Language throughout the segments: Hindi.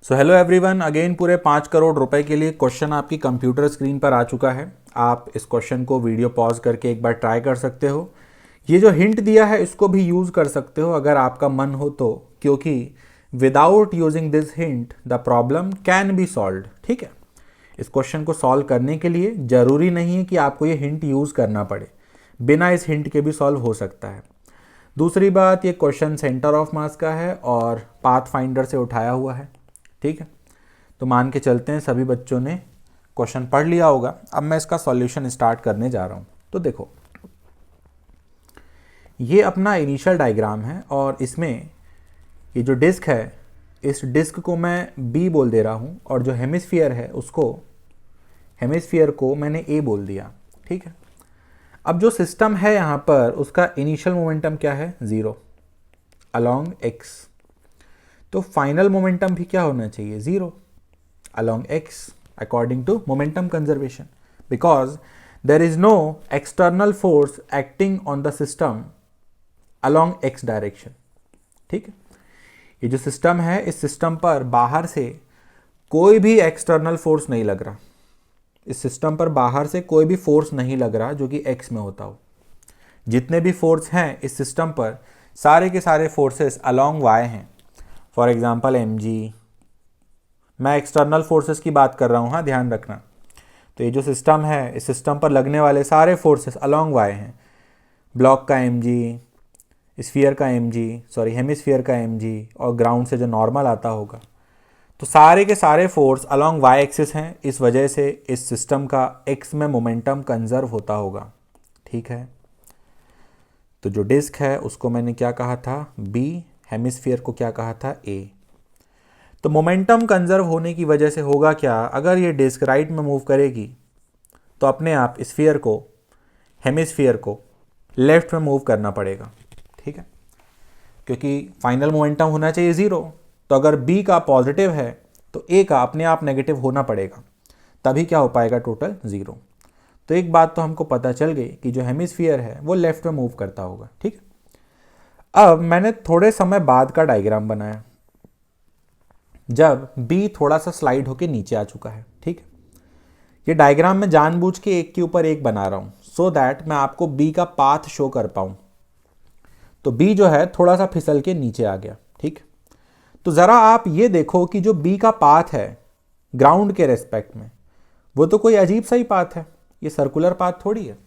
सो हेलो एवरीवन, अगेन पूरे 5 करोड़ रुपए के लिए क्वेश्चन आपकी कंप्यूटर स्क्रीन पर आ चुका है। आप इस क्वेश्चन को वीडियो पॉज करके एक बार ट्राई कर सकते हो। ये जो हिंट दिया है इसको भी यूज़ कर सकते हो अगर आपका मन हो तो, क्योंकि without using this hint the problem can be solved. ठीक है, इस क्वेश्चन को सॉल्व करने के लिए ज़रूरी नहीं है कि आपको ये हिंट यूज़ करना पड़े, बिना इस हिंट के भी सॉल्व हो सकता है। दूसरी बात, ये क्वेश्चन सेंटर ऑफ मास का है और पाथ फाइंडर से उठाया हुआ है। ठीक है, तो मान के चलते हैं सभी बच्चों ने क्वेश्चन पढ़ लिया होगा। अब मैं इसका सॉल्यूशन स्टार्ट करने जा रहा हूँ। तो देखो, ये अपना इनिशियल डायग्राम है और इसमें ये जो डिस्क है, इस डिस्क को मैं बी बोल दे रहा हूँ और जो हेमिस्फीयर है उसको, हेमिस्फीयर को मैंने ए बोल दिया। ठीक है, अब जो सिस्टम है यहाँ पर उसका इनिशियल मोमेंटम क्या है? 0 अलोंग एक्स। तो फाइनल मोमेंटम भी क्या होना चाहिए? 0 along x according to momentum conservation, because there is no external force acting on the system along x direction. ठीक है, ये जो सिस्टम है इस सिस्टम पर बाहर से कोई भी एक्सटर्नल फोर्स नहीं लग रहा। इस सिस्टम पर बाहर से कोई भी फोर्स नहीं लग रहा जो कि एक्स में होता हो। जितने भी फोर्स हैं इस सिस्टम पर, सारे के सारे फोर्सेस अलोंग वाई हैं। फॉर एग्जांपल mg, मैं एक्सटर्नल फोर्सेस की बात कर रहा हूँ, हाँ ध्यान रखना। तो ये जो सिस्टम है इस सिस्टम पर लगने वाले सारे फोर्सेस अलोंग वाई हैं। ब्लॉक का mg, स्फीयर का mg, सॉरी हेमिस्फीयर का mg, और ग्राउंड से जो नॉर्मल आता होगा, तो सारे के सारे फोर्स अलोंग वाई एक्सिस हैं। इस वजह से इस सिस्टम का एक्स में मोमेंटम कंजर्व होता होगा। ठीक है, तो जो डिस्क है उसको मैंने क्या कहा था? बी। हेमिस्फीयर को क्या कहा था? ए। तो मोमेंटम कंजर्व होने की वजह से होगा क्या? अगर ये डिस्क राइट में मूव करेगी तो अपने आप स्फीयर को, हेमिस्फीयर को लेफ्ट में मूव करना पड़ेगा। ठीक है, क्योंकि फाइनल मोमेंटम होना चाहिए 0। तो अगर बी का पॉजिटिव है तो ए का अपने आप नेगेटिव होना पड़ेगा, तभी क्या हो पाएगा? टोटल 0। तो एक बात तो हमको पता चल गई कि जो हेमिस्फीयर है वो लेफ्ट में मूव करता होगा। ठीक, अब मैंने थोड़े समय बाद का डायग्राम बनाया जब बी थोड़ा सा स्लाइड होके नीचे आ चुका है। ठीक, ये डायग्राम मैं जानबूझ के एक के ऊपर एक बना रहा हूं सो दैट मैं आपको बी का पाथ शो कर पाऊं। तो बी जो है थोड़ा सा फिसल के नीचे आ गया। ठीक, तो जरा आप ये देखो कि जो बी का पाथ है ग्राउंड के रेस्पेक्ट में, वो तो कोई अजीब सा ही पाथ है, ये सर्कुलर पाथ थोड़ी है।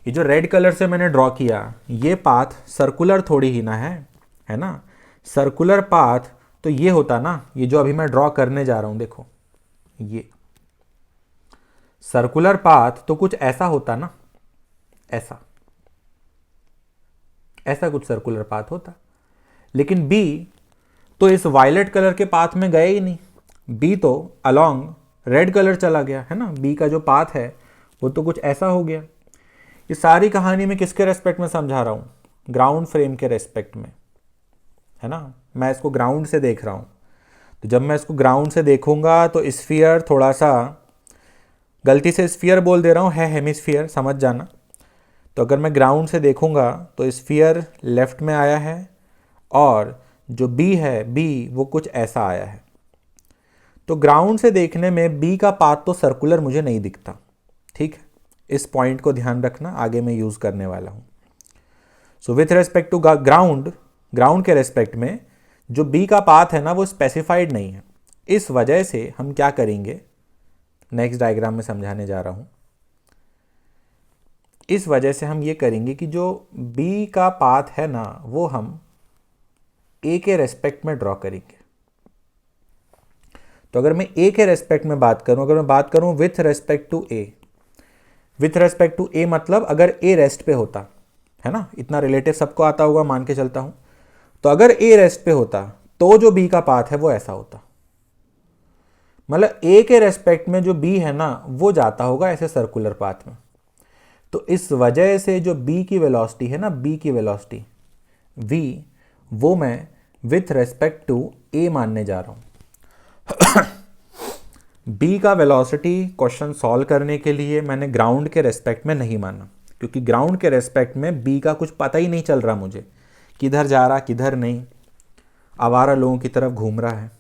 ये जो रेड कलर से मैंने ड्रॉ किया ये पाथ सर्कुलर थोड़ी ही ना है ना? सर्कुलर पाथ तो ये होता ना, ये जो अभी मैं ड्रॉ करने जा रहा हूं, देखो ये सर्कुलर पाथ तो कुछ ऐसा होता ना, ऐसा ऐसा कुछ सर्कुलर पाथ होता। लेकिन बी तो इस वायलेट कलर के पाथ में गए ही नहीं, बी तो अलोंग रेड कलर चला गया, है ना? बी का जो पाथ है वो तो कुछ ऐसा हो गया। ये सारी कहानी मैं किसके रेस्पेक्ट में समझा रहा हूँ? ग्राउंड फ्रेम के रेस्पेक्ट में, है ना? मैं इसको ग्राउंड से देख रहा हूँ, तो जब मैं इसको ग्राउंड से देखूंगा तो स्फीयर थोड़ा सा, गलती से स्फीयर बोल दे रहा हूँ, है हेमिस्फीयर, समझ जाना। तो अगर मैं ग्राउंड से देखूंगा तो स्फीयर लेफ्ट में आया है और जो बी है, बी वो कुछ ऐसा आया है। तो ग्राउंड से देखने में बी का पाथ तो सर्कुलर मुझे नहीं दिखता। ठीक है, इस पॉइंट को ध्यान रखना, आगे मैं यूज करने वाला हूं। So with respect to ground, ground के रेस्पेक्ट में जो बी का पाथ है ना वो स्पेसिफाइड नहीं है। इस वजह से हम क्या करेंगे, नेक्स्ट डायग्राम में समझाने जा रहा हूं। इस वजह से हम ये करेंगे कि जो बी का पाथ है ना वो हम ए के रेस्पेक्ट में ड्रॉ करेंगे। तो अगर मैं ए के रेस्पेक्ट में बात करूं, अगर मैं बात करूं with respect to a, with respect to a मतलब अगर ए रेस्ट पे होता, है ना? इतना रिलेटिव सबको आता होगा, मान के चलता हूं। तो अगर ए रेस्ट पे होता तो जो बी का पाथ है वो ऐसा होता, मतलब ए के रेस्पेक्ट में जो बी है ना वो जाता होगा ऐसे सर्कुलर पाथ में। तो इस वजह से जो बी की वेलोसिटी है ना, बी की वेलोसिटी वी, वो मैं विथ रेस्पेक्ट टू ए मानने जा रहा हूं। बी का वेलोसिटी क्वेश्चन सॉल्व करने के लिए मैंने ग्राउंड के रेस्पेक्ट में नहीं माना, क्योंकि ग्राउंड के रेस्पेक्ट में बी का कुछ पता ही नहीं चल रहा मुझे, किधर जा रहा किधर नहीं, आवारा लोगों की तरफ घूम रहा है।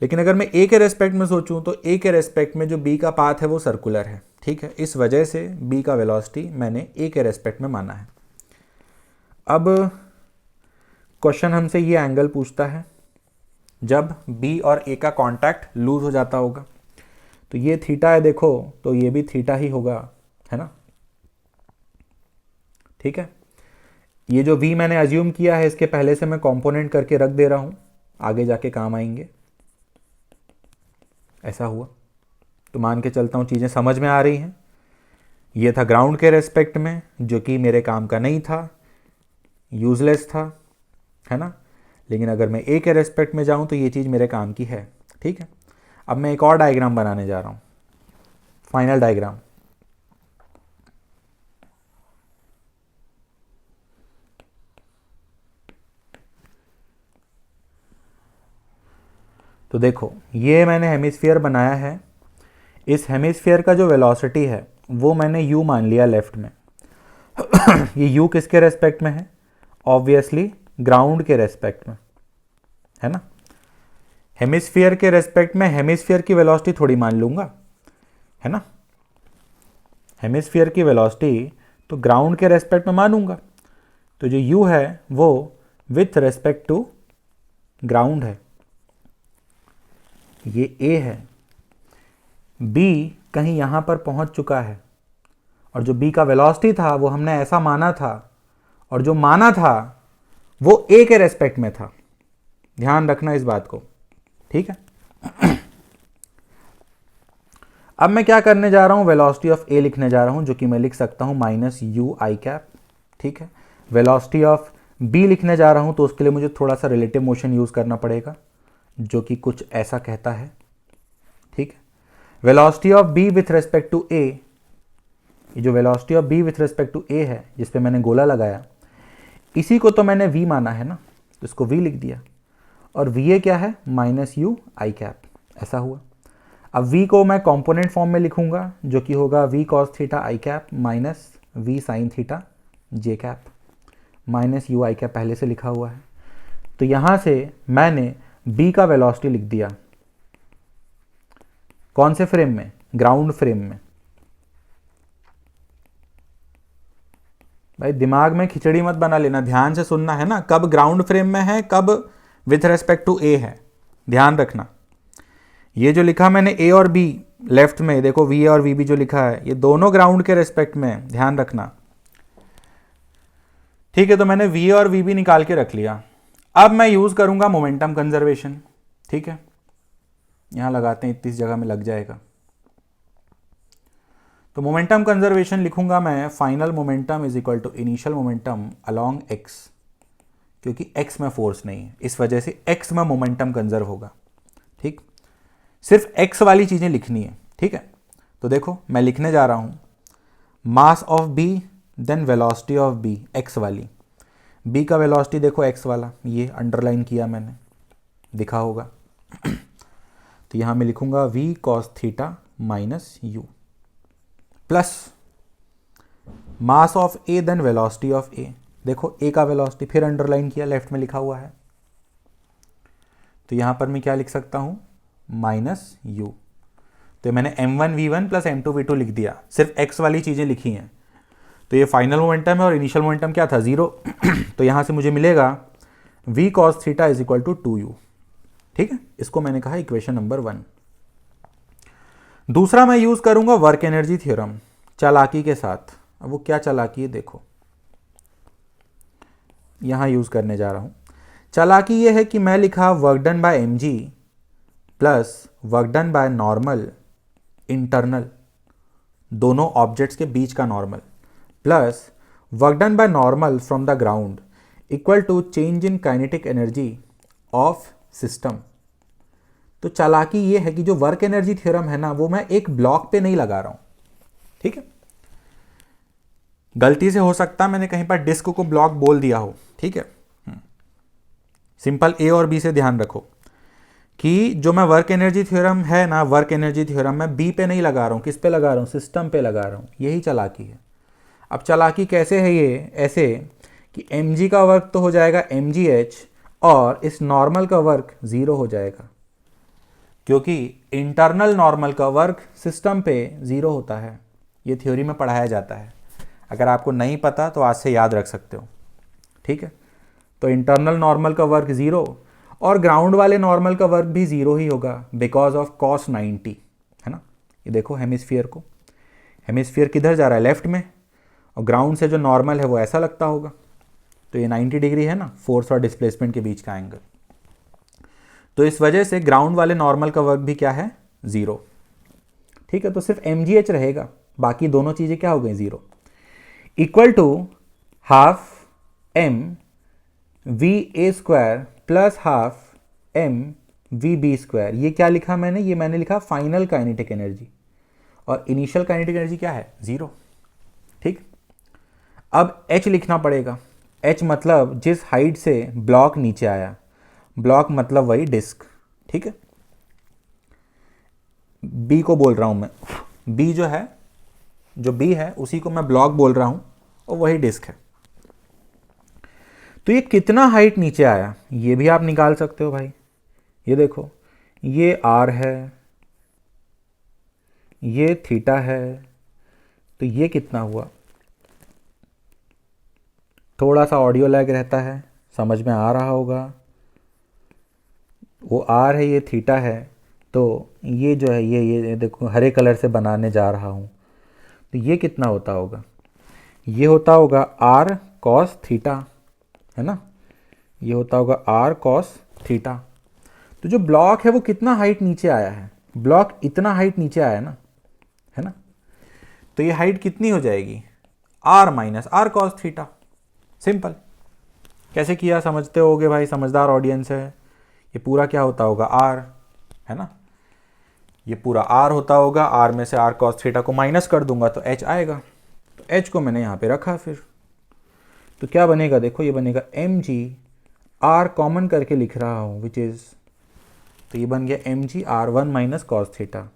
लेकिन अगर मैं ए के रेस्पेक्ट में सोचूं तो ए के रेस्पेक्ट में जो बी का पाथ है वो सर्कुलर है, ठीक है। इस वजह से बी का वेलोसिटी मैंने ए के रेस्पेक्ट में माना है। अब क्वेश्चन हमसे ये एंगल पूछता है जब बी और ए का कांटेक्ट लूज हो जाता होगा, तो ये थीटा है देखो, तो ये भी थीटा ही होगा, है ना, ठीक है। ये जो v मैंने अज्यूम किया है इसके पहले से मैं कंपोनेंट करके रख दे रहा हूं, आगे जाके काम आएंगे। ऐसा हुआ तो मान के चलता हूं चीजें समझ में आ रही हैं। ये था ग्राउंड के रेस्पेक्ट में, जो कि मेरे काम का नहीं था, यूजलेस था, है ना। लेकिन अगर मैं ए के रेस्पेक्ट में जाऊं तो ये चीज़ मेरे काम की है, ठीक है। अब मैं एक और डायग्राम बनाने जा रहा हूं, फाइनल डायग्राम। तो देखो ये मैंने हेमिस्फीयर बनाया है। इस हेमिस्फीयर का जो वेलोसिटी है वो मैंने u मान लिया लेफ्ट में। ये u किसके रेस्पेक्ट में है? ऑब्वियसली ग्राउंड के रेस्पेक्ट में, है ना। हेमिस्फीयर के रेस्पेक्ट में हेमिस्फीयर की वेलोसिटी थोड़ी मान लूंगा, है ना। हेमिस्फीयर की वेलोसिटी तो ग्राउंड के रेस्पेक्ट में मानूंगा, तो जो u है वो विथ रेस्पेक्ट टू ग्राउंड है, ये a है। b कहीं यहां पर पहुंच चुका है और जो b का वेलोसिटी था वो हमने ऐसा माना था, और जो माना था वो a के रेस्पेक्ट में था। ध्यान रखना इस बात को, ठीक है। अब मैं क्या करने जा रहा हूं, वेलोसिटी ऑफ a लिखने जा रहा हूं, जो कि मैं लिख सकता हूं माइनस यू आई कैप, ठीक है। वेलोसिटी ऑफ b लिखने जा रहा हूं तो उसके लिए मुझे थोड़ा सा रिलेटिव मोशन यूज करना पड़ेगा, जो कि कुछ ऐसा कहता है, ठीक है। Velocity of b with respect to a, ये जो velocity of b with respect to a है जिस पे मैंने गोला लगाया, इसी को तो मैंने v माना है ना, तो इसको v लिख दिया। और va क्या है? माइनस यू आई कैप, ऐसा हुआ। अब v को मैं कंपोनेंट फॉर्म में लिखूंगा, जो कि होगा v cos theta I cap minus v sine theta J cap, minus you I cap पहले से लिखा हुआ है। तो यहां से मैंने b का वेलोसिटी लिख दिया, कौन से फ्रेम में? ग्राउंड फ्रेम में। भाई दिमाग में खिचड़ी मत बना लेना, ध्यान से सुनना है ना, कब ग्राउंड फ्रेम में है, कब विथ रेस्पेक्ट टू a है, ध्यान रखना। ये जो लिखा मैंने a और b लेफ्ट में, देखो va और vb जो लिखा है, ये दोनों ग्राउंड के रेस्पेक्ट में, ध्यान रखना, ठीक है। तो मैंने va और vb निकाल के रख लिया। अब मैं यूज करूंगा मोमेंटम कंजर्वेशन, ठीक है। यहां लगाते हैं, इतनी जगह में लग जाएगा। तो मोमेंटम कंजर्वेशन लिखूंगा मैं, final momentum is equal to initial momentum along x, क्योंकि x में फोर्स नहीं है, इस वजह से x में मोमेंटम कंजर्व होगा, ठीक। सिर्फ x वाली चीजें लिखनी है, ठीक है। तो देखो मैं लिखने जा रहा हूं mass of b then velocity of b, x वाली। b का वेलोसिटी देखो x वाला, ये अंडरलाइन किया मैंने, दिखा होगा। तो यहां मैं लिखूंगा v cos theta minus u plus mass of a then velocity of a, देखो a का वेलोसिटी फिर अंडरलाइन किया, लेफ्ट में लिखा हुआ है। तो यहां पर मैं क्या लिख सकता हूं? Minus u। तो मैंने m1 v1 plus m2 v2 लिख दिया, सिर्फ x वाली चीजें लिखी हैं। तो ये फाइनल मोमेंटम है और इनिशियल मोमेंटम क्या था? 0। तो यहां से मुझे मिलेगा v cos theta is equal to 2u, ठीक है। इसको मैंने कहा इक्वेशन नंबर 1। दूसरा मैं यूज करूंगा वर्क एनर्जी थ्योरम, चालाकी के साथ। अब वो क्या चालाकी है देखो, यहां यूज करने जा रहा हूं। चालाकी ये है कि मैं लिखा work done by mg plus work done by normal internal, दोनों ऑब्जेक्ट्स के बीच का normal, plus work done by normal from the ground equal to change in kinetic energy of system. तो चालाकी ये है कि जो वर्क एनर्जी थ्योरम है ना, वो मैं एक ब्लॉक पे नहीं लगा रहा हूं, ठीक है। गलती से हो सकता है मैंने कहीं पर डिस्क को ब्लॉक बोल दिया हो, ठीक है। सिंपल a और b से ध्यान रखो कि जो मैं वर्क एनर्जी थ्योरम है ना, वर्क एनर्जी थ्योरम मैं b पे नहीं लगा रहा हूं, किस पे लगा रहा हूं? सिस्टम पे लगा रहा हूं, यही चालाकी है। अब चालाकी कैसे है? ये ऐसे कि mg का वर्क तो हो जाएगा mgh और इस नॉर्मल का वर्क 0 हो जाएगा। क्योंकि इंटरनल नॉर्मल का वर्क सिस्टम पे 0 होता है। ये थ्योरी में पढ़ाया जाता है, अगर आपको नहीं पता तो आज से याद रख सकते हो, ठीक है। तो इंटरनल नॉर्मल का वर्क 0 और ग्राउंड वाले नॉर्मल का वर्क भी 0 ही होगा बिकॉज ऑफ cos 90, है ना। ये देखो हेमिस्फीयर को, हेमिस्फीयर किधर जा रहा है, लेफ्ट में, और ग्राउंड से जो नॉर्मल है वो ऐसा लगता होगा, तो ये 90 डिग्री है ना, फोर्स और डिस्प्लेसमेंट के बीच का एंगल। तो इस वजह से ग्राउंड वाले नॉर्मल का वर्क भी क्या है, 0, ठीक है। तो सिर्फ mgh रहेगा, बाकी दोनों चीज़ें क्या हो गई, 0, equal to half m va square plus half m vb square. ये क्या लिखा मैंने, ये मैंने लिखा फाइनल काइनेटिक एनर्जी, और इनिशियल काइनेटिक एनर्जी क्या है, 0, ठीक। अब h लिखना पड़ेगा, h मतलब जिस हाइट से ब्लॉक नीचे आया, ब्लॉक मतलब वही डिस्क, ठीक है। b को बोल रहा हूं मैं, b जो है, जो b है उसी को मैं ब्लॉक बोल रहा हूं, और वही डिस्क है। तो ये कितना हाइट नीचे आया ये भी आप निकाल सकते हो भाई। ये देखो, ये r है, ये थीटा है, तो ये कितना हुआ। थोड़ा सा ऑडियो लैग रहता है, समझ में आ रहा होगा। वो r है, ये थीटा है, तो ये जो है ये देखो हरे कलर से बनाने जा रहा हूँ, तो ये कितना होता होगा, ये होता होगा r cos थीटा, है ना, ये होता होगा r cos थीटा। तो जो ब्लॉक है वो कितना हाइट नीचे आया है, ब्लॉक इतना हाइट नीचे आया ना, है ना। तो ये हाइट कितनी हो जाएगी, r minus r cos theta. Simple, कैसे किया समझते होगे भाई, समझदार ऑडियंस है। ये पूरा क्या होता होगा, r, है ना, ये पूरा r होता होगा, r में से r cos थीटा को माइनस कर दूंगा तो h आएगा, तो h को मैंने यहाँ पे रखा। फिर तो क्या बनेगा, देखो ये बनेगा mg, r कॉमन करके लिख रहा हूँ विच इज़, तो ये बन गया mg r1 minus cos theta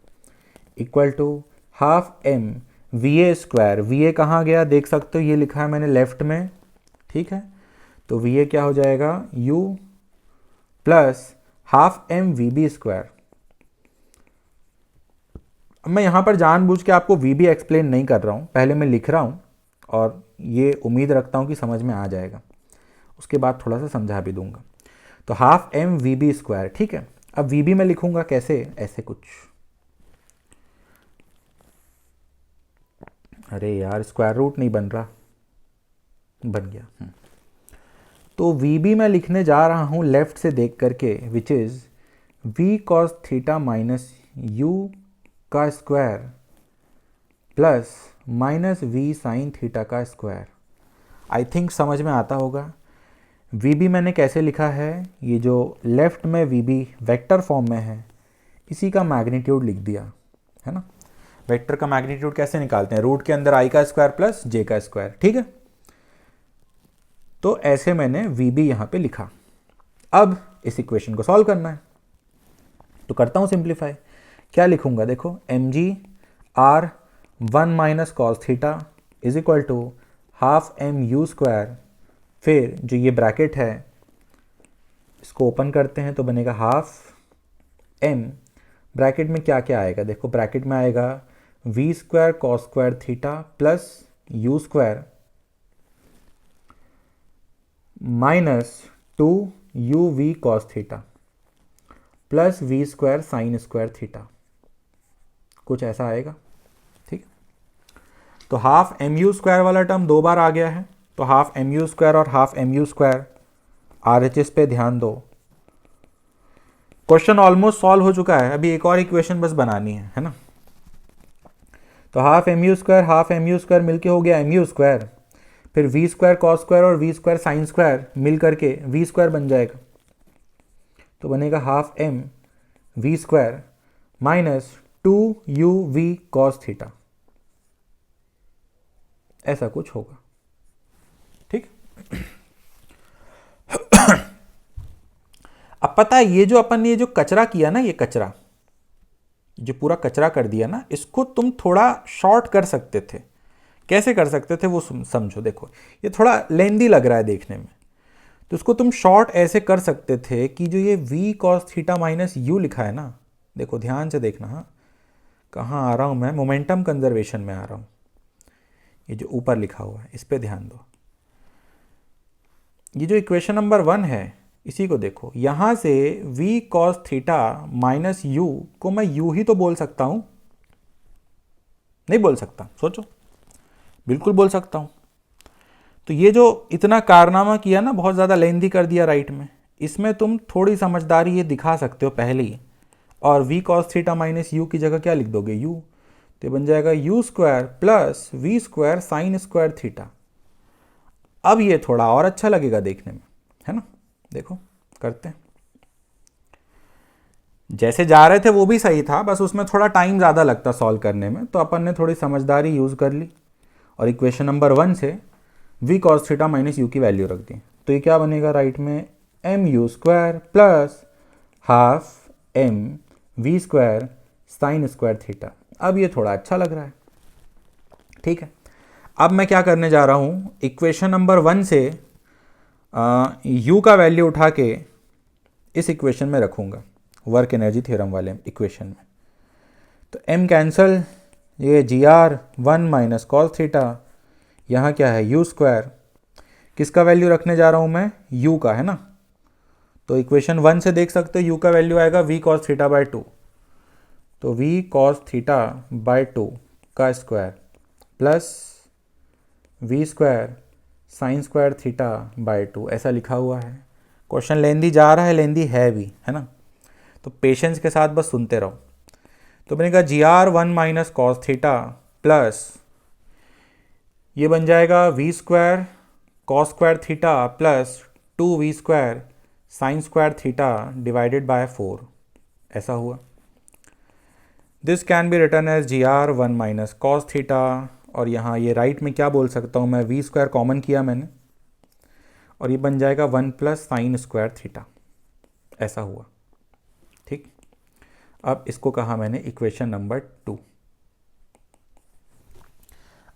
equal to half m va square. va कहाँ गया देख सकते हो, ये लिखा है मैंने लेफ्ट में, ठीक है। तो va क्या हो जाएगा, u plus half m vb square. अब मैं यहाँ पर जानबूझ के आपको vb एक्सप्लेन नहीं कर रहा हूँ, पहले मैं लिख रहा हूँ और ये उम्मीद रखता हूँ कि समझ में आ जाएगा, उसके बाद थोड़ा सा समझा भी दूंगा। तो हाफ m vb स्क्वायर, ठीक है। अब vb मैं लिखूंगा कैसे, ऐसे कुछ, अरे यार स्क्वायर रूट नहीं बन रहा, बन गया। तो vb मैं लिखने जा रहा हूँ लेफ्ट से देख करके, which is v cos theta minus u का square plus minus v sine theta का स्क्वायर। आई थिंक समझ में आता होगा। vb मैंने कैसे लिखा है, ये जो लेफ्ट में vb वेक्टर फॉर्म में है, इसी का मैग्नीट्यूड लिख दिया, है ना। वेक्टर का मैग्नीट्यूड कैसे निकालते हैं, रूट के अंदर i का स्क्वायर प्लस j का स्क्वायर, ठीक है। तो ऐसे मैंने vb यहाँ पे लिखा। अब इस इक्वेशन को सॉल्व करना है, तो करता हूँ सिंप्लीफाई। क्या लिखूंगा, देखो mg r1 minus cos theta is equal to half m u square, फिर जो ये ब्रैकेट है इसको ओपन करते हैं तो बनेगा हाफ m, ब्रैकेट में क्या क्या आएगा, देखो ब्रैकेट में आएगा v square cos square theta plus u square minus 2uv cos theta plus v square sine square theta, कुछ ऐसा आएगा, ठीक। तो हाफ mu स्क्वायर वाला टर्म 2 बार आ गया है, तो हाफ mu स्क्वायर और हाफ mu स्क्वायर RHS पे ध्यान दो। क्वेश्चन ऑलमोस्ट सॉल्व हो चुका है, अभी एक और इक्वेशन बस बनानी है ना। तो हाफ mu स्क्वायर मिलके हो गया mu स्क्वायर, फिर v स्क्वायर कॉस स्क्वायर और v स्क्वायर साइन स्क्वायर मिल करके v स्क्वायर बन जाएगा, तो बनेगा half m v square minus 2uv cos theta, ऐसा कुछ होगा, ठीक। अब पता है ये जो अपन ने ये जो कचरा किया ना, ये कचरा जो पूरा कचरा कर दिया ना, इसको तुम थोड़ा शॉर्ट कर सकते थे। कैसे कर सकते थे वो समझो। देखो ये थोड़ा लेंदी लग रहा है देखने में, तो इसको तुम शॉर्ट ऐसे कर सकते थे कि जो ये v cos theta minus u लिखा है ना, देखो ध्यान से देखना, हाँ कहाँ आ रहा हूँ मैं, मोमेंटम कंजर्वेशन में आ रहा हूँ। ये जो ऊपर लिखा हुआ है इस पे ध्यान दो। ये जो इक्वेशन नंबर 1 है इसी को देखो, यहाँ से v cos theta minus you को मैं यू ही तो बोल सकता हूँ, नहीं बोल सकता? सोचो, बिल्कुल बोल सकता हूँ। तो ये जो इतना कारनामा किया ना, बहुत ज़्यादा लेंदी कर दिया राइट में, इसमें तुम थोड़ी समझदारी ये दिखा सकते हो पहले ही। और v cos theta minus u की जगह क्या लिख दोगे? u। तो बन जाएगा u square plus v square sine square theta. अब ये थोड़ा और अच्छा लगेगा देखने में, है ना? देखो करते हैं। जैसे जा रहे थे वो भी सही था, बस उसमें थोड़ा टाइम ज़्यादा लगता सॉल्व करने में, तो अपन ने थोड़ी समझदारी यूज़ कर ली और इक्वेशन नंबर 1 से v cos theta minus u की वैल्यू रख दी। तो ये क्या बनेगा राइट में? M u square plus half m v square sine square theta. अब ये थोड़ा अच्छा लग रहा है, ठीक है। अब मैं क्या करने जा रहा हूँ, इक्वेशन नंबर 1 से u का वैल्यू उठा के इस इक्वेशन में रखूँगा, वर्क एनर्जी थ्योरम वाले इक्वेशन में। तो m कैंसल, ये gr 1 माइनस कॉस थीटा, यहाँ क्या है u स्क्वायर, किसका वैल्यू रखने जा रहा हूँ मैं? u का, है ना। तो इक्वेशन 1 से देख सकते हो u का वैल्यू आएगा v cos थीटा बाई 2। तो v cos थीटा बाई 2 का square plus v square sine square theta by 2, ऐसा लिखा हुआ है। क्वेश्चन लेंदी जा रहा है, लेंदी है भी, है ना, तो पेशेंस के साथ बस सुनते रहो। तो बनेगा gr 1 minus cos theta plus ये बन जाएगा v square cos square theta plus 2v square sine square theta divided by 4, ऐसा हुआ। This can be written as gr 1 minus cos theta, और यहाँ ये राइट में क्या बोल सकता हूँ मैं? v स्क्वायर कॉमन किया मैंने, और ये बन जाएगा 1 प्लस साइन स्क्वायर थीटा, ऐसा हुआ, ठीक। अब इसको कहा मैंने इक्वेशन नंबर 2।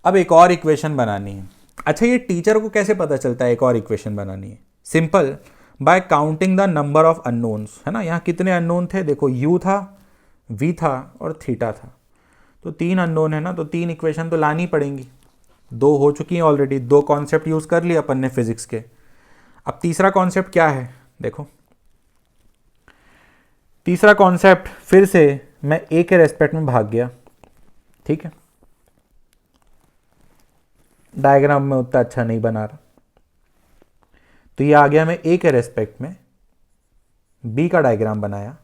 अब एक और इक्वेशन बनानी है। अच्छा, ये टीचर को कैसे पता चलता है एक और इक्वेशन बनानी है? Simple, bye counting the number of unknowns, है ना। यहाँ कितने अननोन थे? देखो u था, v था और थीटा था, तो 3 अननोन है ना, तो 3 इक्वेशन तो लानी पड़ेंगी। 2 हो चुकी हैं ऑलरेडी, 2 कॉन्सेप्ट यूज़ कर लिए अपन ने फिजिक्स के। अब तीसरा कॉन्सेप्ट क्या है? देखो तीसरा कॉन्सेप्ट, फिर से मैं a के रेस्पेक्ट में भाग गया, ठीक है। डायग्राम में उतना अच्छा नहीं बना रहा, तो ये आ गया मैं a के रेस्पेक्ट में b का डायग्राम बनाया।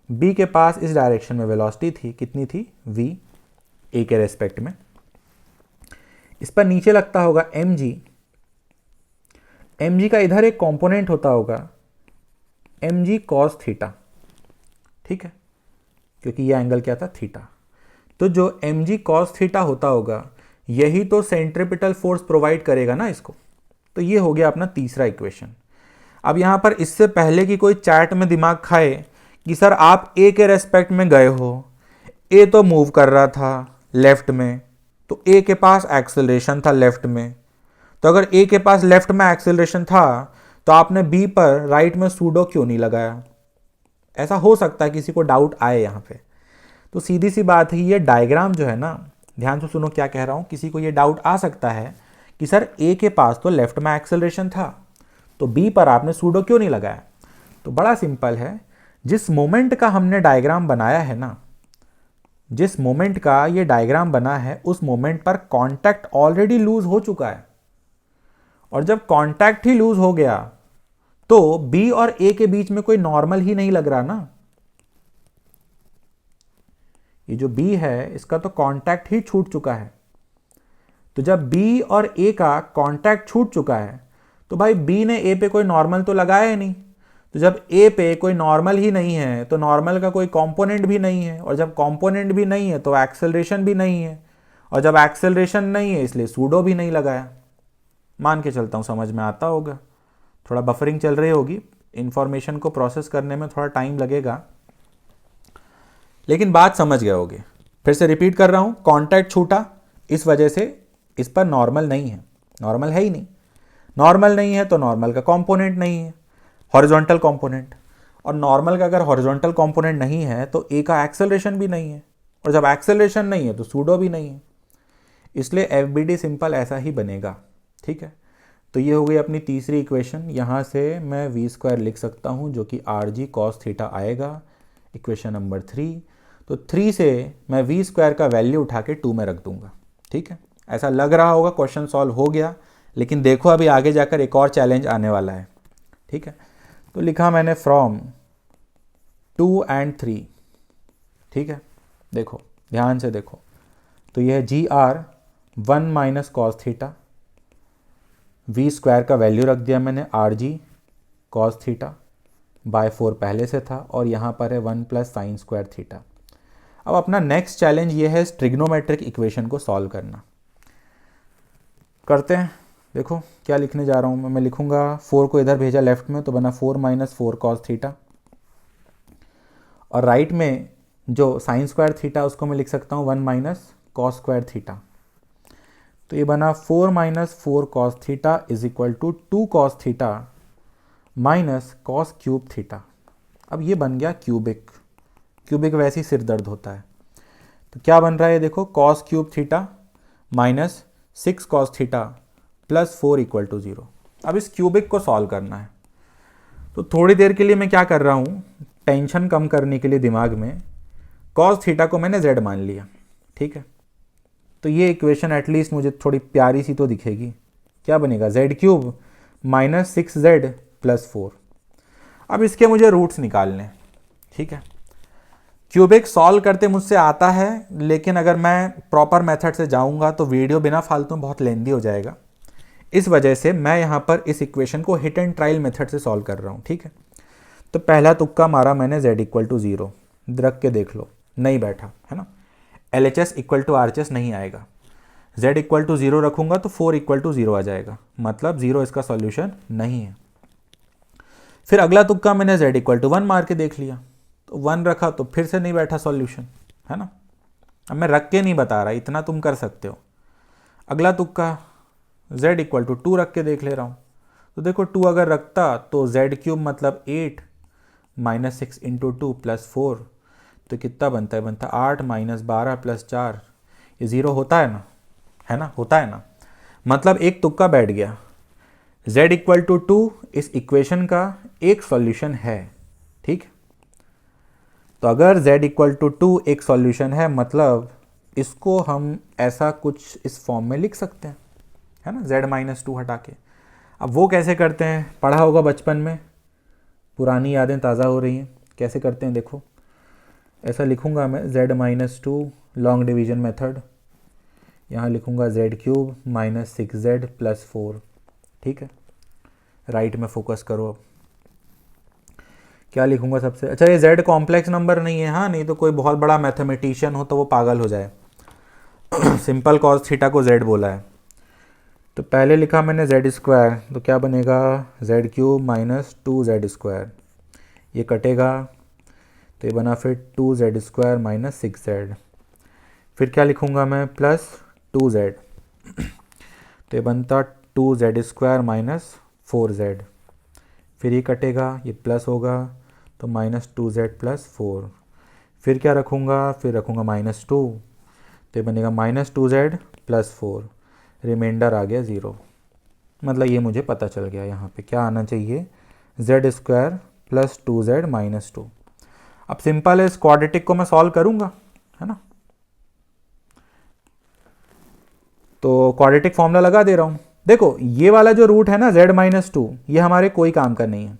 b के पास इस डायरेक्शन में वेलोसिटी थी, कितनी थी? v, a के रेस्पेक्ट में। इस पर नीचे लगता होगा mg, mg का इधर एक कंपोनेंट होता होगा mg cos थीटा, ठीक है, क्योंकि ये एंगल क्या था? थीटा। तो जो mg cos थीटा होता होगा यही तो सेंट्रीपिटल फोर्स प्रोवाइड करेगा ना इसको। तो ये हो गया अपना तीसरा इक्वेशन। अब यहाँ पर इससे पहले कि कोई चैट में दिमाग खाए कि सर आप a के रेस्पेक्ट में गए हो, a तो मूव कर रहा था लेफ्ट में, तो a के पास एक्सेलरेशन था लेफ्ट में, तो अगर a के पास लेफ्ट में एक्सेलरेशन था तो आपने b पर राइट में सूडो क्यों नहीं लगाया? ऐसा हो सकता है किसी को डाउट आए यहाँ पे। तो सीधी सी बात है, ये डायग्राम जो है ना, ध्यान से सुनो क्या कह रहा हूँ, किसी को ये डाउट आ सकता है कि सर a के पास तो लेफ्ट में एक्सेलरेशन था, तो b पर आपने सूडो क्यों नहीं लगाया? तो बड़ा सिंपल है, जिस मोमेंट का हमने डायग्राम बनाया है ना, जिस मोमेंट का ये डायग्राम बना है उस मोमेंट पर कांटेक्ट ऑलरेडी लूज हो चुका है, और जब कांटेक्ट ही लूज हो गया तो b और a के बीच में कोई नॉर्मल ही नहीं लग रहा ना। ये जो b है इसका तो कांटेक्ट ही छूट चुका है। तो जब b और a का कांटेक्ट छूट चुका है तो भाई b ने a पे कोई नॉर्मल तो लगाया ही नहीं। तो जब a पे कोई नॉर्मल ही नहीं है तो नॉर्मल का कोई कंपोनेंट भी नहीं है, और जब कंपोनेंट भी नहीं है तो एक्सेलरेशन भी नहीं है, और जब एक्सेलरेशन नहीं है इसलिए सूडो भी नहीं लगाया। मान के चलता हूँ समझ में आता होगा। थोड़ा बफरिंग चल रही होगी, इंफॉर्मेशन को प्रोसेस करने में थोड़ा टाइम लगेगा, लेकिन बात समझ गए होगे। फिर से रिपीट कर रहा हूँ, कांटेक्ट छूटा इस वजह से इस पर नॉर्मल नहीं है, नॉर्मल है ही नहीं। नॉर्मल नहीं है तो नॉर्मल का कंपोनेंट नहीं है, हॉरिजॉन्टल कंपोनेंट, और नॉर्मल का अगर हॉरिजॉन्टल कंपोनेंट नहीं है तो ए का एक्सेलरेशन भी नहीं है, और जब एक्सेलरेशन नहीं है तो सूडो भी नहीं है, इसलिए एफ बी डी सिंपल ऐसा ही बनेगा। ठीक है, तो ये हो गई अपनी तीसरी इक्वेशन। यहाँ से मैं वी स्क्वायर लिख सकता हूँ जो कि आर जी कॉस थीटा आएगा, इक्वेशन नंबर 3। तो 3 से मैं वी स्क्वायर का वैल्यू उठा के 2 में रख दूंगा। ठीक है, ऐसा लग रहा होगा क्वेश्चन सॉल्व हो गया, लेकिन देखो अभी आगे जाकर एक और चैलेंज आने वाला है। ठीक है, तो लिखा मैंने फ्रॉम 2 and 3। ठीक है, देखो ध्यान से देखो, तो यह है g r 1 minus cos theta, v square का वैल्यू रख दिया मैंने r g cos theta by 4 पहले से था, और यहाँ पर है 1 प्लस साइन स्क्वायर थीटा। अब अपना नेक्स्ट चैलेंज ये है ट्रिग्नोमेट्रिक इक्वेशन को सॉल्व करना। करते हैं, देखो क्या लिखने जा रहा हूँ मैं लिखूँगा 4 को इधर भेजा लेफ्ट में तो बना 4 माइनस 4 कॉस थीटा, और राइट में जो साइन स्क्वायर थीटा उसको मैं लिख सकता हूँ 1 माइनस कॉस स्क्वायर थीटा। तो ये बना 4 minus 4 cos theta is equal to 2 cos theta minus cos cube theta. अब ये बन गया क्यूबिक, क्यूबिक वैसे ही सिर दर्द होता है। तो क्या बन रहा है देखो, cos cube theta minus 6 cos theta plus 4 equal to 0। अब इस क्यूबिक को सॉल्व करना है, तो थोड़ी देर के लिए मैं क्या कर रहा हूँ, टेंशन कम करने के लिए दिमाग में कॉस थीटा को मैंने z मान लिया। ठीक है, तो ये इक्वेशन एटलीस्ट मुझे थोड़ी प्यारी सी तो दिखेगी। क्या बनेगा, z cube minus 6z plus 4। अब इसके मुझे रूट्स निकालने। ठीक है, क्यूबिक सॉल्व करते मुझसे आता है, लेकिन अगर मैं प्रॉपर मेथड से जाऊंगा तो वीडियो बिना फालतू में बहुत लेंदी हो जाएगा। इस वजह से मैं यहाँ पर इस इक्वेशन को हिट एंड ट्रायल मेथड से सॉल्व कर रहा हूँ। ठीक है, तो पहला तुक्का मारा मैंने z इक्वल टू 0, रख के देख लो, नहीं बैठा है ना। LHS इक्वल टू RHS नहीं आएगा, z इक्वल टू 0 रखूँगा तो 4 इक्वल टू 0 आ जाएगा, मतलब 0 इसका सॉल्यूशन नहीं है। फिर अगला तुक्का मैंने z इक्वल टू 1 मार के देख लिया, तो 1 रखा तो फिर से नहीं बैठा सॉल्यूशन, है ना। अब मैं रख के नहीं बता रहा, इतना तुम कर सकते हो। अगला तुक्का z इक्वल टू 2 रख के देख ले रहा हूँ, तो देखो 2 अगर रखता तो z क्यूब मतलब 8 माइनस 6 इंटू 2 प्लस 4, तो कितना बनता है, बनता 8 माइनस 12 प्लस 4, ये 0 होता है ना, है ना, होता है ना। मतलब एक तुक्का बैठ गया, z इक्वल टू 2 इस इक्वेशन का एक सॉल्यूशन है। ठीक, तो अगर z इक्वल टू 2 एक सॉल्यूशन है, मतलब इसको हम ऐसा कुछ इस फॉर्म में लिख सकते हैं, है ना, z माइनस 2 हटा के। अब वो कैसे करते हैं, पढ़ा होगा बचपन में, पुरानी यादें ताज़ा हो रही हैं। कैसे करते हैं देखो, ऐसा लिखूंगा मैं z minus 2 long division method, यहाँ लिखूंगा z cube minus 6z plus 4। ठीक है, राइट में फोकस करो। अब क्या लिखूंगा सबसे, अच्छा ये z कॉम्प्लेक्स नंबर नहीं है, हाँ, नहीं तो कोई बहुत बड़ा मैथमेटिशियन हो तो वो पागल हो जाए। सिंपल कॉस थीटा को z बोला है, तो पहले लिखा मैंने z स्क्वायर, तो क्या बनेगा z cube minus 2z square, ये कटेगा तो ये बना फिर 2z स्क्वायर माइनस 6z। फिर क्या लिखूँगा मैं, प्लस 2z, तो ये बनता 2z स्क्वायर माइनस 4z। फिर ये कटेगा, ये प्लस होगा तो माइनस 2z प्लस 4। फिर क्या रखूँगा, फिर रखूँगा माइनस 2, तो ये बनेगा माइनस 2z प्लस 4, रिमाइंडर आ गया 0। मतलब ये मुझे पता चल गया यहाँ पे क्या आना चाहिए, z square plus 2z minus 2। अब सिंपल है, इस क्वाड्रेटिक को मैं सॉल्व करूँगा, है ना। तो क्वाड्रेटिक फॉर्मूला लगा दे रहा हूँ। देखो ये वाला जो रूट है ना z माइनस 2, ये हमारे कोई काम का नहीं है,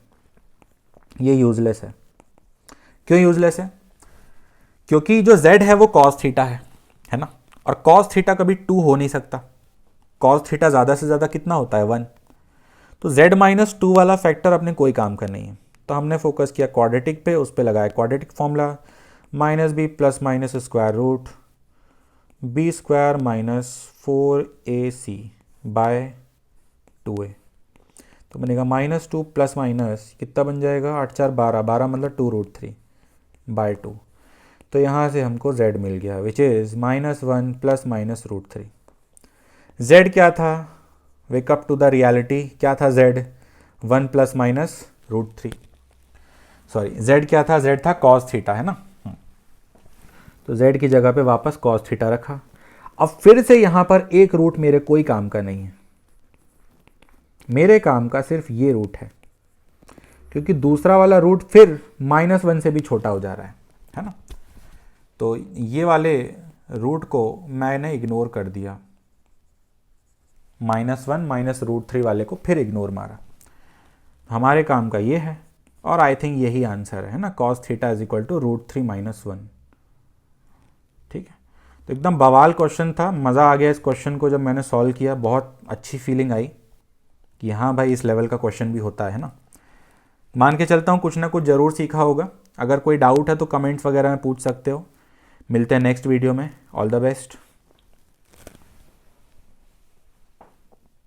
ये यूजलेस है। क्यों यूजलेस है, क्योंकि जो z है वो कॉस थीटा है ना, और कॉस थीटा कभी 2 हो नहीं सकता। कॉस थीटा ज़्यादा से ज़्यादा कितना होता है, 1। तो z माइनस 2 वाला फैक्टर अपने कोई काम का नहीं है, तो हमने फोकस किया क्वाड्रेटिक पे, उस पर लगाया quadratic formula, minus b plus minus square root b square minus 4ac by 2a। तो बनेगा माइनस 2 प्लस माइनस कितना बन जाएगा, 8 4 12, 12 मतलब 2√3 बाय 2। तो यहाँ से हमको z मिल गया, which is -1 plus minus √3। z क्या था, वेकअप टू द रियलिटी, क्या था z, 1 plus minus √3। Sorry z क्या था, z था cos थीटा, है ना। तो z की जगह पे वापस cos थीटा रखा। अब फिर से यहां पर एक रूट मेरे कोई काम का नहीं है, मेरे काम का सिर्फ ये रूट है, क्योंकि दूसरा वाला रूट फिर -1 से भी छोटा हो जा रहा है ना। तो ये वाले रूट को मैंने इग्नोर कर दिया, -1 -√3 वाले को फिर इग्नोर मारा। हमारे काम का ये है, और आई थिंक यही आंसर है ना, cos theta is equal to √3 - 1। ठीक है, तो एकदम बवाल क्वेश्चन था, मज़ा आ गया इस क्वेश्चन को जब मैंने सॉल्व किया, बहुत अच्छी फीलिंग आई कि हाँ भाई इस लेवल का क्वेश्चन भी होता है ना। मान के चलता हूँ कुछ ना कुछ ज़रूर सीखा होगा। अगर कोई डाउट है तो कमेंट्स वगैरह में पूछ सकते हो। मिलते हैं नेक्स्ट वीडियो में। All the best.